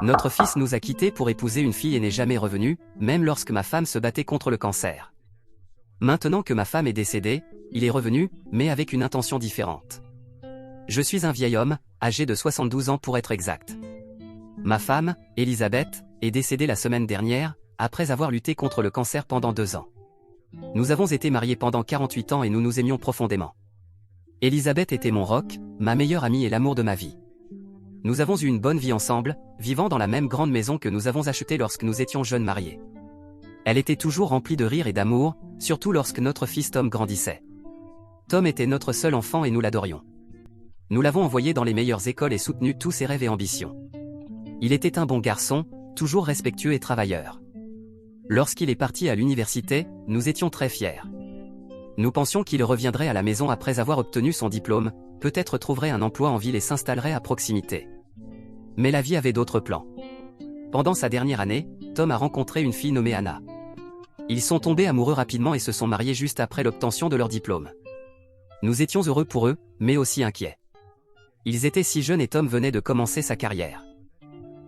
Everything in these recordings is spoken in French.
Notre fils nous a quittés pour épouser une fille et n'est jamais revenu, même lorsque ma femme se battait contre le cancer. Maintenant que ma femme est décédée, il est revenu, mais avec une intention différente. Je suis un vieil homme, âgé de 72 ans pour être exact. Ma femme, Elisabeth, est décédée la semaine dernière, après avoir lutté contre le cancer pendant 2 ans. Nous avons été mariés pendant 48 ans et nous nous aimions profondément. Elisabeth était mon roc, ma meilleure amie et l'amour de ma vie. Nous avons eu une bonne vie ensemble, vivant dans la même grande maison que nous avons achetée lorsque nous étions jeunes mariés. Elle était toujours remplie de rire et d'amour, surtout lorsque notre fils Tom grandissait. Tom était notre seul enfant et nous l'adorions. Nous l'avons envoyé dans les meilleures écoles et soutenu tous ses rêves et ambitions. Il était un bon garçon, toujours respectueux et travailleur. Lorsqu'il est parti à l'université, nous étions très fiers. Nous pensions qu'il reviendrait à la maison après avoir obtenu son diplôme, peut-être trouverait un emploi en ville et s'installerait à proximité. Mais la vie avait d'autres plans. Pendant sa dernière année, Tom a rencontré une fille nommée Anna. Ils sont tombés amoureux rapidement et se sont mariés juste après l'obtention de leur diplôme. Nous étions heureux pour eux, mais aussi inquiets. Ils étaient si jeunes et Tom venait de commencer sa carrière.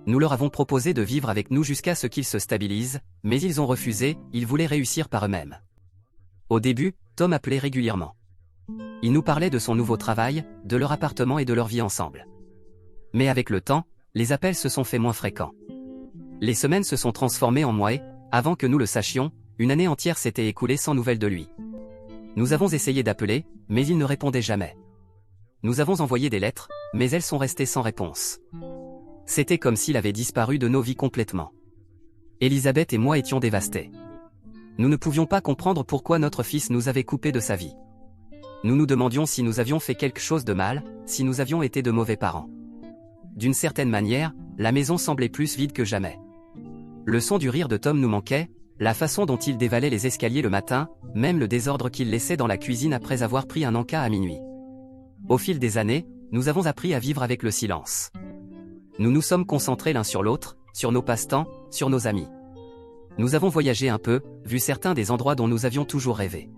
Nous leur avons proposé de vivre avec nous jusqu'à ce qu'ils se stabilisent, mais ils ont refusé, ils voulaient réussir par eux-mêmes. Au début, Tom appelait régulièrement. Il nous parlait de son nouveau travail, de leur appartement et de leur vie ensemble. Mais avec le temps, les appels se sont fait moins fréquents. Les semaines se sont transformées en mois et, avant que nous le sachions, une année entière s'était écoulée sans nouvelles de lui. Nous avons essayé d'appeler, mais il ne répondait jamais. Nous avons envoyé des lettres, mais elles sont restées sans réponse. C'était comme s'il avait disparu de nos vies complètement. Elisabeth et moi étions dévastés. Nous ne pouvions pas comprendre pourquoi notre fils nous avait coupés de sa vie. Nous nous demandions si nous avions fait quelque chose de mal, si nous avions été de mauvais parents. D'une certaine manière, la maison semblait plus vide que jamais. Le son du rire de Tom nous manquait, la façon dont il dévalait les escaliers le matin, même le désordre qu'il laissait dans la cuisine après avoir pris un encas à minuit. Au fil des années, nous avons appris à vivre avec le silence. Nous nous sommes concentrés l'un sur l'autre, sur nos passe-temps, sur nos amis. Nous avons voyagé un peu, vu certains des endroits dont nous avions toujours rêvé.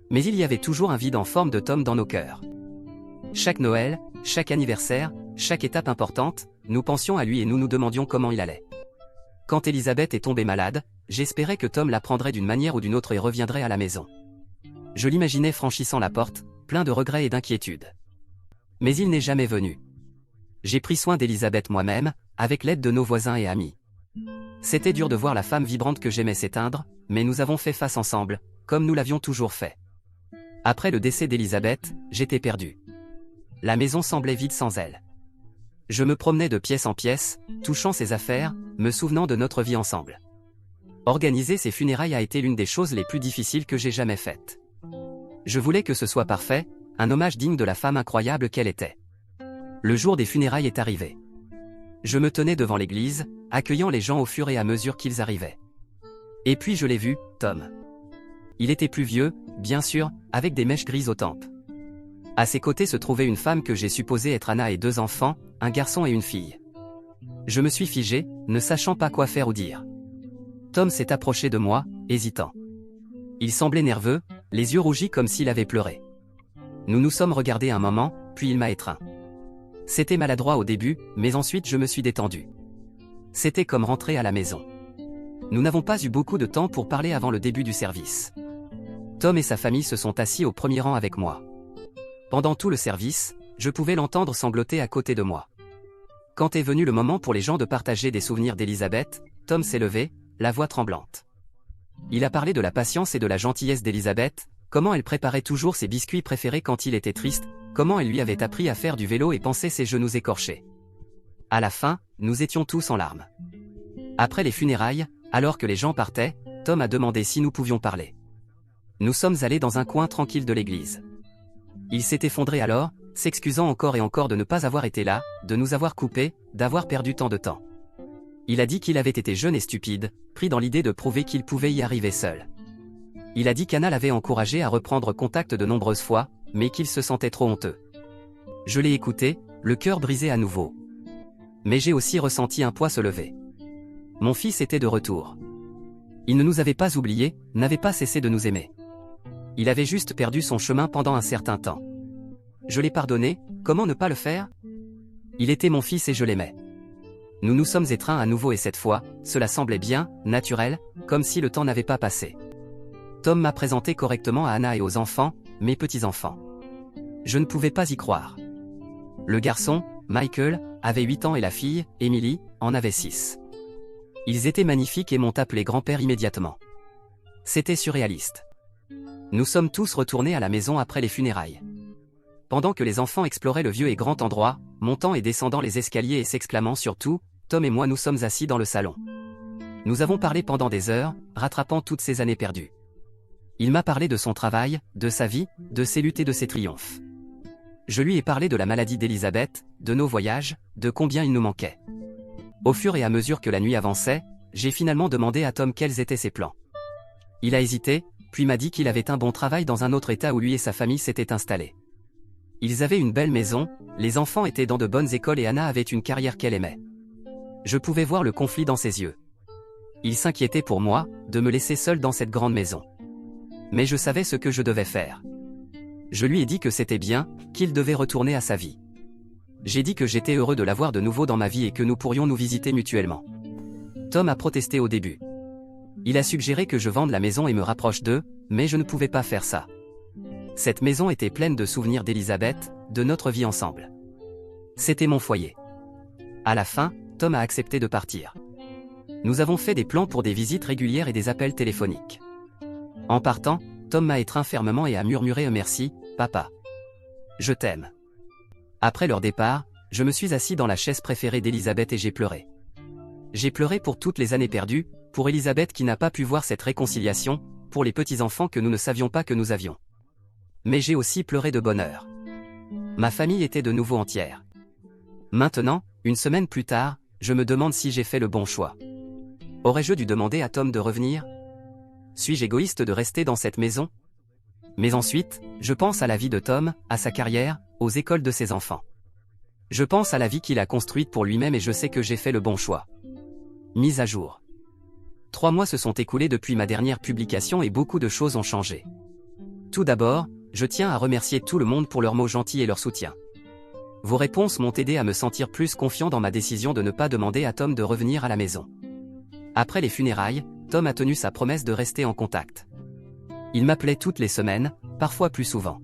Mais il y avait toujours un vide en forme de Tom dans nos cœurs. Chaque Noël, chaque anniversaire, chaque étape importante, nous pensions à lui et nous nous demandions comment il allait. Quand Elisabeth est tombée malade, j'espérais que Tom la prendrait d'une manière ou d'une autre et reviendrait à la maison. Je l'imaginais franchissant la porte, plein de regrets et d'inquiétude. Mais il n'est jamais venu. J'ai pris soin d'Elisabeth moi-même, avec l'aide de nos voisins et amis. C'était dur de voir la femme vibrante que j'aimais s'éteindre, mais nous avons fait face ensemble, comme nous l'avions toujours fait. Après le décès d'Elisabeth, j'étais perdu. La maison semblait vide sans elle. Je me promenais de pièce en pièce, touchant ses affaires, me souvenant de notre vie ensemble. Organiser ses funérailles a été l'une des choses les plus difficiles que j'ai jamais faites. Je voulais que ce soit parfait, un hommage digne de la femme incroyable qu'elle était. Le jour des funérailles est arrivé. Je me tenais devant l'église, accueillant les gens au fur et à mesure qu'ils arrivaient. Et puis je l'ai vu, Tom. Il était plus vieux, bien sûr, avec des mèches grises aux tempes. À ses côtés se trouvait une femme que j'ai supposée être Anna et 2 enfants, un garçon et une fille. Je me suis figé, ne sachant pas quoi faire ou dire. Tom s'est approché de moi, hésitant. Il semblait nerveux, les yeux rougis comme s'il avait pleuré. Nous nous sommes regardés un moment, puis il m'a étreint. C'était maladroit au début, mais ensuite je me suis détendu. C'était comme rentrer à la maison. Nous n'avons pas eu beaucoup de temps pour parler avant le début du service. Tom et sa famille se sont assis au premier rang avec moi. Pendant tout le service, je pouvais l'entendre sangloter à côté de moi. Quand est venu le moment pour les gens de partager des souvenirs d'Elisabeth, Tom s'est levé, la voix tremblante. Il a parlé de la patience et de la gentillesse d'Elisabeth, comment elle préparait toujours ses biscuits préférés quand il était triste, comment elle lui avait appris à faire du vélo et pansait ses genoux écorchés. À la fin, nous étions tous en larmes. Après les funérailles, alors que les gens partaient, Tom a demandé si nous pouvions parler. Nous sommes allés dans un coin tranquille de l'église. Il s'est effondré alors, s'excusant encore et encore de ne pas avoir été là, de nous avoir coupés, d'avoir perdu tant de temps. Il a dit qu'il avait été jeune et stupide, pris dans l'idée de prouver qu'il pouvait y arriver seul. Il a dit qu'Anna l'avait encouragé à reprendre contact de nombreuses fois, mais qu'il se sentait trop honteux. Je l'ai écouté, le cœur brisé à nouveau. Mais j'ai aussi ressenti un poids se lever. Mon fils était de retour. Il ne nous avait pas oubliés, n'avait pas cessé de nous aimer. Il avait juste perdu son chemin pendant un certain temps. Je l'ai pardonné, comment ne pas le faire? Il était mon fils et je l'aimais. Nous nous sommes étreints à nouveau et cette fois, cela semblait bien, naturel, comme si le temps n'avait pas passé. Tom m'a présenté correctement à Anna et aux enfants, mes petits-enfants. Je ne pouvais pas y croire. Le garçon, Michael, avait 8 ans et la fille, Emily, en avait 6. Ils étaient magnifiques et m'ont appelé grand-père immédiatement. C'était surréaliste. Nous sommes tous retournés à la maison après les funérailles. Pendant que les enfants exploraient le vieux et grand endroit, montant et descendant les escaliers et s'exclamant surtout, Tom et moi nous sommes assis dans le salon. Nous avons parlé pendant des heures, rattrapant toutes ces années perdues. Il m'a parlé de son travail, de sa vie, de ses luttes et de ses triomphes. Je lui ai parlé de la maladie d'Elisabeth, de nos voyages, de combien il nous manquait. Au fur et à mesure que la nuit avançait, j'ai finalement demandé à Tom quels étaient ses plans. Il a hésité, puis m'a dit qu'il avait un bon travail dans un autre état où lui et sa famille s'étaient installés. Ils avaient une belle maison, les enfants étaient dans de bonnes écoles et Anna avait une carrière qu'elle aimait. Je pouvais voir le conflit dans ses yeux. Il s'inquiétait pour moi, de me laisser seul dans cette grande maison. Mais je savais ce que je devais faire. Je lui ai dit que c'était bien, qu'il devait retourner à sa vie. J'ai dit que j'étais heureux de l'avoir de nouveau dans ma vie et que nous pourrions nous visiter mutuellement. Tom a protesté au début. Il a suggéré que je vende la maison et me rapproche d'eux, mais je ne pouvais pas faire ça. Cette maison était pleine de souvenirs d'Elisabeth, de notre vie ensemble. C'était mon foyer. À la fin, Tom a accepté de partir. Nous avons fait des plans pour des visites régulières et des appels téléphoniques. En partant, Tom m'a étreint fermement et a murmuré un merci, papa. Je t'aime. Après leur départ, je me suis assis dans la chaise préférée d'Elisabeth et j'ai pleuré. J'ai pleuré pour toutes les années perdues, pour Elisabeth qui n'a pas pu voir cette réconciliation, pour les petits-enfants que nous ne savions pas que nous avions. Mais j'ai aussi pleuré de bonheur. Ma famille était de nouveau entière. Maintenant, une semaine plus tard, je me demande si j'ai fait le bon choix. Aurais-je dû demander à Tom de revenir ? Suis-je égoïste de rester dans cette maison ? Mais ensuite, je pense à la vie de Tom, à sa carrière, aux écoles de ses enfants. Je pense à la vie qu'il a construite pour lui-même et je sais que j'ai fait le bon choix. Mise à jour. 3 mois se sont écoulés depuis ma dernière publication et beaucoup de choses ont changé. Tout d'abord, je tiens à remercier tout le monde pour leurs mots gentils et leur soutien. Vos réponses m'ont aidé à me sentir plus confiant dans ma décision de ne pas demander à Tom de revenir à la maison. Après les funérailles, Tom a tenu sa promesse de rester en contact. Il m'appelait toutes les semaines, parfois plus souvent.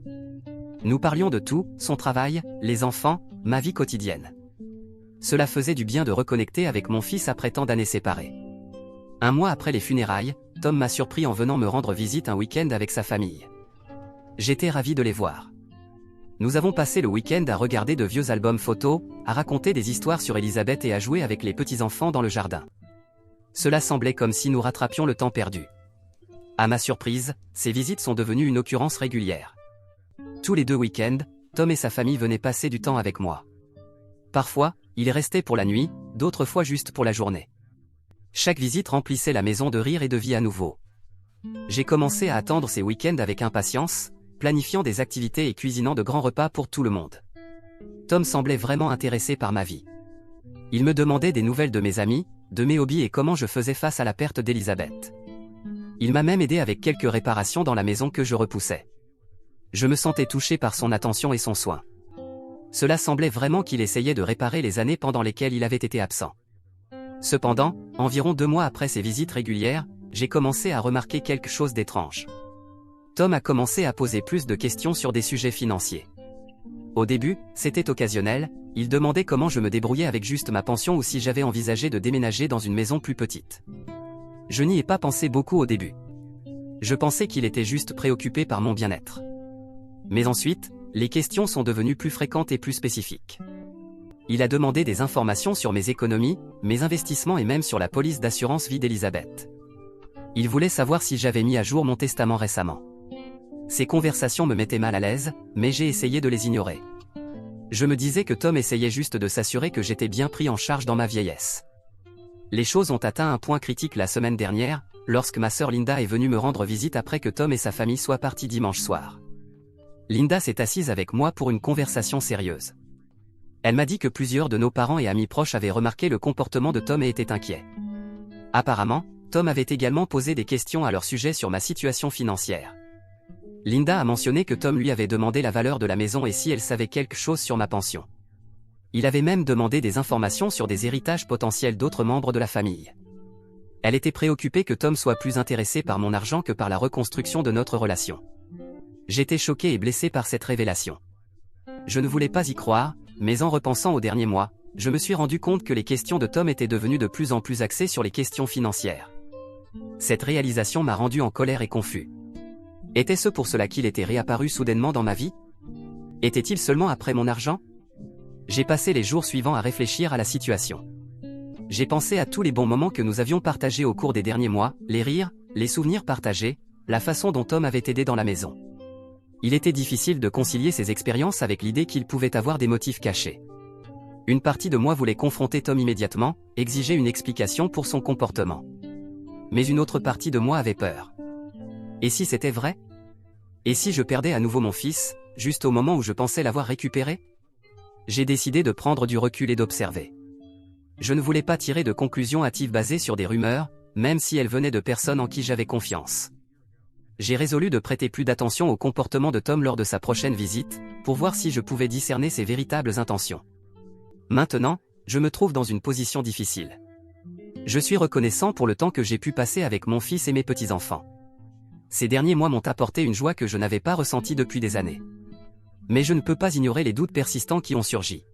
Nous parlions de tout, son travail, les enfants, ma vie quotidienne. Cela faisait du bien de reconnecter avec mon fils après tant d'années séparées. 1 mois après les funérailles, Tom m'a surpris en venant me rendre visite un week-end avec sa famille. J'étais ravi de les voir. Nous avons passé le week-end à regarder de vieux albums photos, à raconter des histoires sur Elisabeth et à jouer avec les petits-enfants dans le jardin. Cela semblait comme si nous rattrapions le temps perdu. À ma surprise, ces visites sont devenues une occurrence régulière. Tous les 2 week-ends, Tom et sa famille venaient passer du temps avec moi. Parfois, ils restaient pour la nuit, d'autres fois juste pour la journée. Chaque visite remplissait la maison de rire et de vie à nouveau. J'ai commencé à attendre ces week-ends avec impatience, planifiant des activités et cuisinant de grands repas pour tout le monde. Tom semblait vraiment intéressé par ma vie. Il me demandait des nouvelles de mes amis, de mes hobbies et comment je faisais face à la perte d'Elisabeth. Il m'a même aidé avec quelques réparations dans la maison que je repoussais. Je me sentais touché par son attention et son soin. Cela semblait vraiment qu'il essayait de réparer les années pendant lesquelles il avait été absent. Cependant, environ 2 mois après ces visites régulières, j'ai commencé à remarquer quelque chose d'étrange. Tom a commencé à poser plus de questions sur des sujets financiers. Au début, c'était occasionnel, il demandait comment je me débrouillais avec juste ma pension ou si j'avais envisagé de déménager dans une maison plus petite. Je n'y ai pas pensé beaucoup au début. Je pensais qu'il était juste préoccupé par mon bien-être. Mais ensuite, les questions sont devenues plus fréquentes et plus spécifiques. Il a demandé des informations sur mes économies, mes investissements et même sur la police d'assurance vie d'Elisabeth. Il voulait savoir si j'avais mis à jour mon testament récemment. Ces conversations me mettaient mal à l'aise, mais j'ai essayé de les ignorer. Je me disais que Tom essayait juste de s'assurer que j'étais bien pris en charge dans ma vieillesse. Les choses ont atteint un point critique la semaine dernière, lorsque ma sœur Linda est venue me rendre visite après que Tom et sa famille soient partis dimanche soir. Linda s'est assise avec moi pour une conversation sérieuse. Elle m'a dit que plusieurs de nos parents et amis proches avaient remarqué le comportement de Tom et étaient inquiets. Apparemment, Tom avait également posé des questions à leur sujet sur ma situation financière. Linda a mentionné que Tom lui avait demandé la valeur de la maison et si elle savait quelque chose sur ma pension. Il avait même demandé des informations sur des héritages potentiels d'autres membres de la famille. Elle était préoccupée que Tom soit plus intéressé par mon argent que par la reconstruction de notre relation. J'étais choqué et blessé par cette révélation. Je ne voulais pas y croire, mais en repensant aux derniers mois, je me suis rendu compte que les questions de Tom étaient devenues de plus en plus axées sur les questions financières. Cette réalisation m'a rendu en colère et confus. Était-ce pour cela qu'il était réapparu soudainement dans ma vie? Était-il seulement après mon argent? J'ai passé les jours suivants à réfléchir à la situation. J'ai pensé à tous les bons moments que nous avions partagés au cours des derniers mois, les rires, les souvenirs partagés, la façon dont Tom avait aidé dans la maison. Il était difficile de concilier ces expériences avec l'idée qu'il pouvait avoir des motifs cachés. Une partie de moi voulait confronter Tom immédiatement, exiger une explication pour son comportement. Mais une autre partie de moi avait peur. Et si c'était vrai? Et si je perdais à nouveau mon fils, juste au moment où je pensais l'avoir récupéré? J'ai décidé de prendre du recul et d'observer. Je ne voulais pas tirer de conclusions hâtives basées sur des rumeurs, même si elles venaient de personnes en qui j'avais confiance. J'ai résolu de prêter plus d'attention au comportement de Tom lors de sa prochaine visite, pour voir si je pouvais discerner ses véritables intentions. Maintenant, je me trouve dans une position difficile. Je suis reconnaissant pour le temps que j'ai pu passer avec mon fils et mes petits-enfants. Ces derniers mois m'ont apporté une joie que je n'avais pas ressentie depuis des années. Mais je ne peux pas ignorer les doutes persistants qui ont surgi.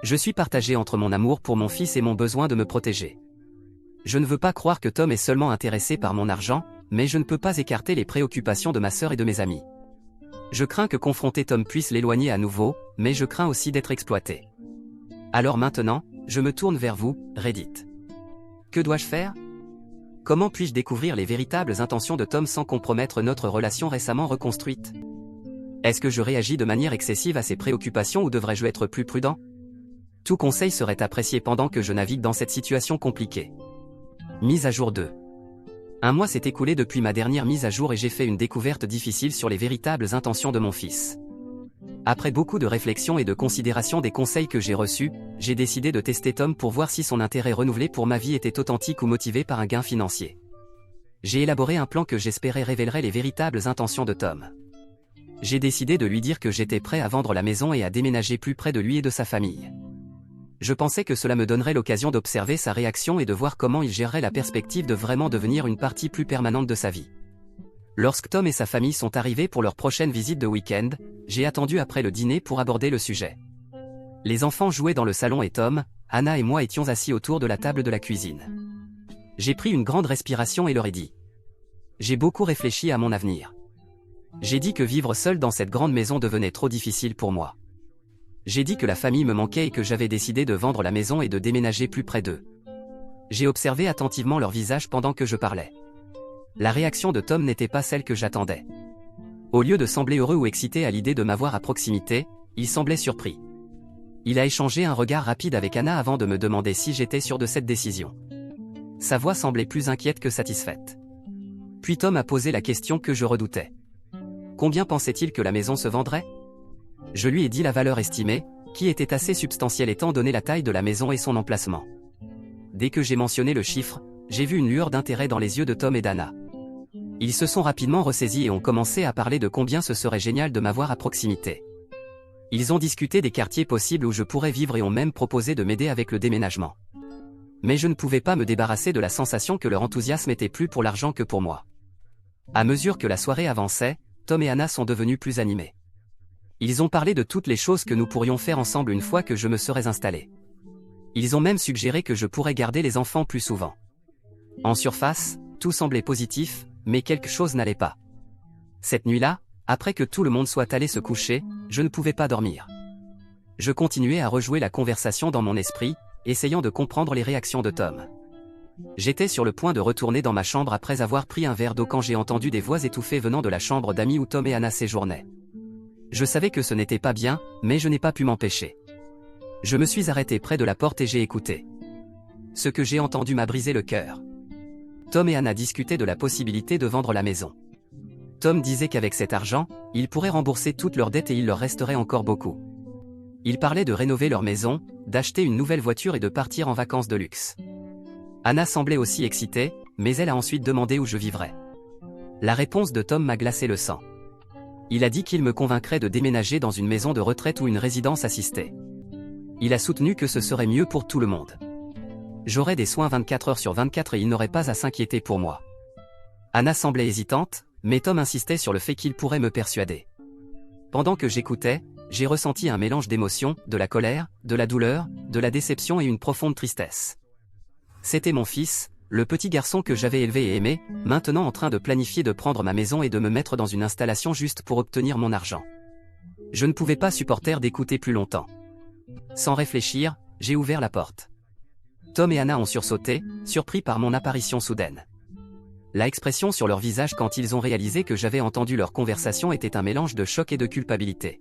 Je suis partagé entre mon amour pour mon fils et mon besoin de me protéger. Je ne veux pas croire que Tom est seulement intéressé par mon argent, mais je ne peux pas écarter les préoccupations de ma sœur et de mes amis. Je crains que confronter Tom puisse l'éloigner à nouveau, mais je crains aussi d'être exploité. Alors maintenant, je me tourne vers vous, Reddit. Que dois-je faire? Comment puis-je découvrir les véritables intentions de Tom sans compromettre notre relation récemment reconstruite? Est-ce que je réagis de manière excessive à ses préoccupations ou devrais-je être plus prudent? Tout conseil serait apprécié pendant que je navigue dans cette situation compliquée. Mise à jour 2. Un mois s'est écoulé depuis ma dernière mise à jour et j'ai fait une découverte difficile sur les véritables intentions de mon fils. Après beaucoup de réflexion et de considération des conseils que j'ai reçus, j'ai décidé de tester Tom pour voir si son intérêt renouvelé pour ma vie était authentique ou motivé par un gain financier. J'ai élaboré un plan que j'espérais révélerait les véritables intentions de Tom. J'ai décidé de lui dire que j'étais prêt à vendre la maison et à déménager plus près de lui et de sa famille. Je pensais que cela me donnerait l'occasion d'observer sa réaction et de voir comment il gérerait la perspective de vraiment devenir une partie plus permanente de sa vie. Lorsque Tom et sa famille sont arrivés pour leur prochaine visite de week-end, j'ai attendu après le dîner pour aborder le sujet. Les enfants jouaient dans le salon et Tom, Anna et moi étions assis autour de la table de la cuisine. J'ai pris une grande respiration et leur ai dit. J'ai beaucoup réfléchi à mon avenir. J'ai dit que vivre seul dans cette grande maison devenait trop difficile pour moi. J'ai dit que la famille me manquait et que j'avais décidé de vendre la maison et de déménager plus près d'eux. J'ai observé attentivement leur visage pendant que je parlais. La réaction de Tom n'était pas celle que j'attendais. Au lieu de sembler heureux ou excité à l'idée de m'avoir à proximité, il semblait surpris. Il a échangé un regard rapide avec Anna avant de me demander si j'étais sûr de cette décision. Sa voix semblait plus inquiète que satisfaite. Puis Tom a posé la question que je redoutais. Combien pensait-il que la maison se vendrait? Je lui ai dit la valeur estimée, qui était assez substantielle étant donné la taille de la maison et son emplacement. Dès que j'ai mentionné le chiffre, j'ai vu une lueur d'intérêt dans les yeux de Tom et d'Anna. Ils se sont rapidement ressaisis et ont commencé à parler de combien ce serait génial de m'avoir à proximité. Ils ont discuté des quartiers possibles où je pourrais vivre et ont même proposé de m'aider avec le déménagement. Mais je ne pouvais pas me débarrasser de la sensation que leur enthousiasme était plus pour l'argent que pour moi. À mesure que la soirée avançait, Tom et Anna sont devenus plus animés. Ils ont parlé de toutes les choses que nous pourrions faire ensemble une fois que je me serais installé. Ils ont même suggéré que je pourrais garder les enfants plus souvent. En surface, tout semblait positif, mais quelque chose n'allait pas. Cette nuit-là, après que tout le monde soit allé se coucher, je ne pouvais pas dormir. Je continuais à rejouer la conversation dans mon esprit, essayant de comprendre les réactions de Tom. J'étais sur le point de retourner dans ma chambre après avoir pris un verre d'eau quand j'ai entendu des voix étouffées venant de la chambre d'amis où Tom et Anna séjournaient. Je savais que ce n'était pas bien, mais je n'ai pas pu m'empêcher. Je me suis arrêté près de la porte et j'ai écouté. Ce que j'ai entendu m'a brisé le cœur. Tom et Anna discutaient de la possibilité de vendre la maison. Tom disait qu'avec cet argent, ils pourraient rembourser toutes leurs dettes et il leur resterait encore beaucoup. Ils parlaient de rénover leur maison, d'acheter une nouvelle voiture et de partir en vacances de luxe. Anna semblait aussi excitée, mais elle a ensuite demandé où je vivrais. La réponse de Tom m'a glacé le sang. Il a dit qu'il me convaincrait de déménager dans une maison de retraite ou une résidence assistée. Il a soutenu que ce serait mieux pour tout le monde. J'aurais des soins 24 heures sur 24 et il n'aurait pas à s'inquiéter pour moi. Anna semblait hésitante, mais Tom insistait sur le fait qu'il pourrait me persuader. Pendant que j'écoutais, j'ai ressenti un mélange d'émotions, de la colère, de la douleur, de la déception et une profonde tristesse. C'était mon fils, le petit garçon que j'avais élevé et aimé, maintenant en train de planifier de prendre ma maison et de me mettre dans une installation juste pour obtenir mon argent. Je ne pouvais pas supporter d'écouter plus longtemps. Sans réfléchir, j'ai ouvert la porte. Tom et Anna ont sursauté, surpris par mon apparition soudaine. La expression sur leur visage quand ils ont réalisé que j'avais entendu leur conversation était un mélange de choc et de culpabilité.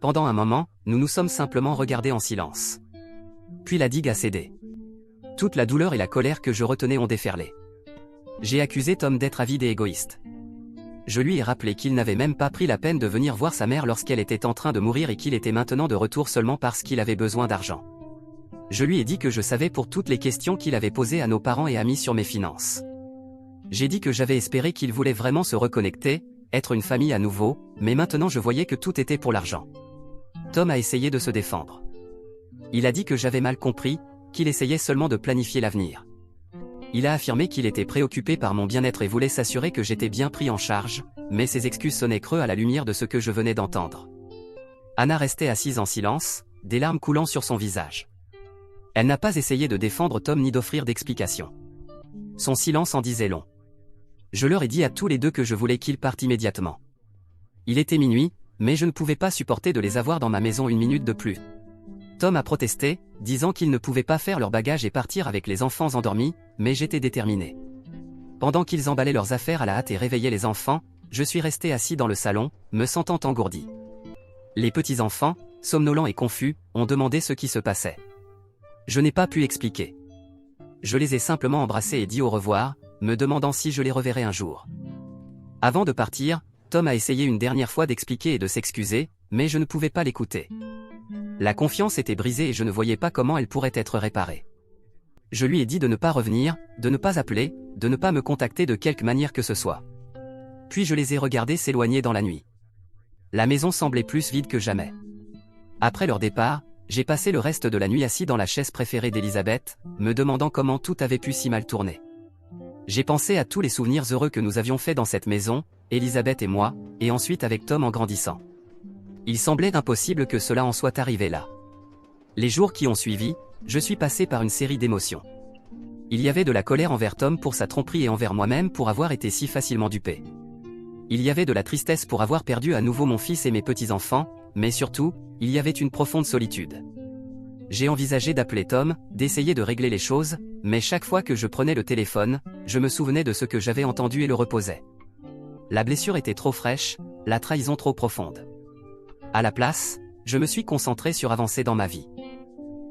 Pendant un moment, nous nous sommes simplement regardés en silence. Puis la digue a cédé. Toute la douleur et la colère que je retenais ont déferlé. J'ai accusé Tom d'être avide et égoïste. Je lui ai rappelé qu'il n'avait même pas pris la peine de venir voir sa mère lorsqu'elle était en train de mourir et qu'il était maintenant de retour seulement parce qu'il avait besoin d'argent. Je lui ai dit que je savais pour toutes les questions qu'il avait posées à nos parents et amis sur mes finances. J'ai dit que j'avais espéré qu'il voulait vraiment se reconnecter, être une famille à nouveau, mais maintenant je voyais que tout était pour l'argent. Tom a essayé de se défendre. Il a dit que j'avais mal compris, qu'il essayait seulement de planifier l'avenir. Il a affirmé qu'il était préoccupé par mon bien-être et voulait s'assurer que j'étais bien pris en charge, mais ses excuses sonnaient creux à la lumière de ce que je venais d'entendre. Anna restait assise en silence, des larmes coulant sur son visage. Elle n'a pas essayé de défendre Tom ni d'offrir d'explications. Son silence en disait long. Je leur ai dit à tous les deux que je voulais qu'ils partent immédiatement. Il était minuit, mais je ne pouvais pas supporter de les avoir dans ma maison une minute de plus. Tom a protesté, disant qu'ils ne pouvaient pas faire leur bagage et partir avec les enfants endormis, mais j'étais déterminé. Pendant qu'ils emballaient leurs affaires à la hâte et réveillaient les enfants, je suis resté assis dans le salon, me sentant engourdi. Les petits-enfants, somnolents et confus, ont demandé ce qui se passait. Je n'ai pas pu expliquer. Je les ai simplement embrassés et dit au revoir, me demandant si je les reverrais un jour. Avant de partir, Tom a essayé une dernière fois d'expliquer et de s'excuser, mais je ne pouvais pas l'écouter. La confiance était brisée et je ne voyais pas comment elle pourrait être réparée. Je lui ai dit de ne pas revenir, de ne pas appeler, de ne pas me contacter de quelque manière que ce soit. Puis je les ai regardés s'éloigner dans la nuit. La maison semblait plus vide que jamais. Après leur départ, j'ai passé le reste de la nuit assis dans la chaise préférée d'Elisabeth, me demandant comment tout avait pu si mal tourner. J'ai pensé à tous les souvenirs heureux que nous avions faits dans cette maison, Elisabeth et moi, et ensuite avec Tom en grandissant. Il semblait impossible que cela en soit arrivé là. Les jours qui ont suivi, je suis passé par une série d'émotions. Il y avait de la colère envers Tom pour sa tromperie et envers moi-même pour avoir été si facilement dupé. Il y avait de la tristesse pour avoir perdu à nouveau mon fils et mes petits-enfants, mais surtout, il y avait une profonde solitude. J'ai envisagé d'appeler Tom, d'essayer de régler les choses, mais chaque fois que je prenais le téléphone, je me souvenais de ce que j'avais entendu et le reposais. La blessure était trop fraîche, la trahison trop profonde. À la place, je me suis concentré sur avancer dans ma vie.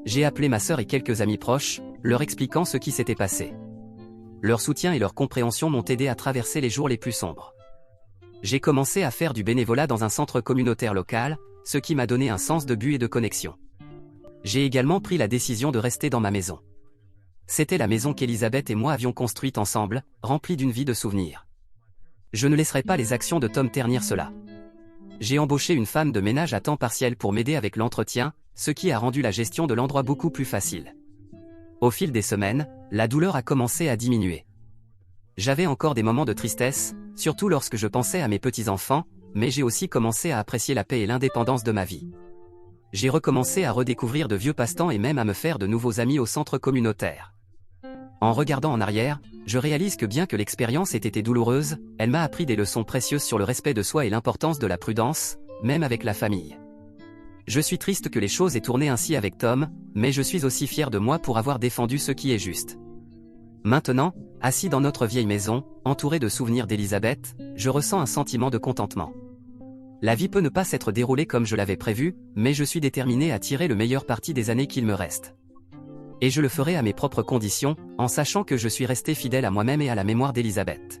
J'ai appelé ma sœur et quelques amis proches, leur expliquant ce qui s'était passé. Leur soutien et leur compréhension m'ont aidé à traverser les jours les plus sombres. J'ai commencé à faire du bénévolat dans un centre communautaire local, ce qui m'a donné un sens de but et de connexion. J'ai également pris la décision de rester dans ma maison. C'était la maison qu'Elisabeth et moi avions construite ensemble, remplie d'une vie de souvenirs. Je ne laisserai pas les actions de Tom ternir cela. J'ai embauché une femme de ménage à temps partiel pour m'aider avec l'entretien, ce qui a rendu la gestion de l'endroit beaucoup plus facile. Au fil des semaines, la douleur a commencé à diminuer. J'avais encore des moments de tristesse, surtout lorsque je pensais à mes petits-enfants, mais j'ai aussi commencé à apprécier la paix et l'indépendance de ma vie. J'ai recommencé à redécouvrir de vieux passe-temps et même à me faire de nouveaux amis au centre communautaire. En regardant en arrière, je réalise que bien que l'expérience ait été douloureuse, elle m'a appris des leçons précieuses sur le respect de soi et l'importance de la prudence, même avec la famille. Je suis triste que les choses aient tourné ainsi avec Tom, mais je suis aussi fier de moi pour avoir défendu ce qui est juste. Maintenant, assis dans notre vieille maison, entouré de souvenirs d'Elisabeth, je ressens un sentiment de contentement. La vie peut ne pas s'être déroulée comme je l'avais prévu, mais je suis déterminé à tirer le meilleur parti des années qu'il me reste. Et je le ferai à mes propres conditions, en sachant que je suis resté fidèle à moi-même et à la mémoire d'Elisabeth.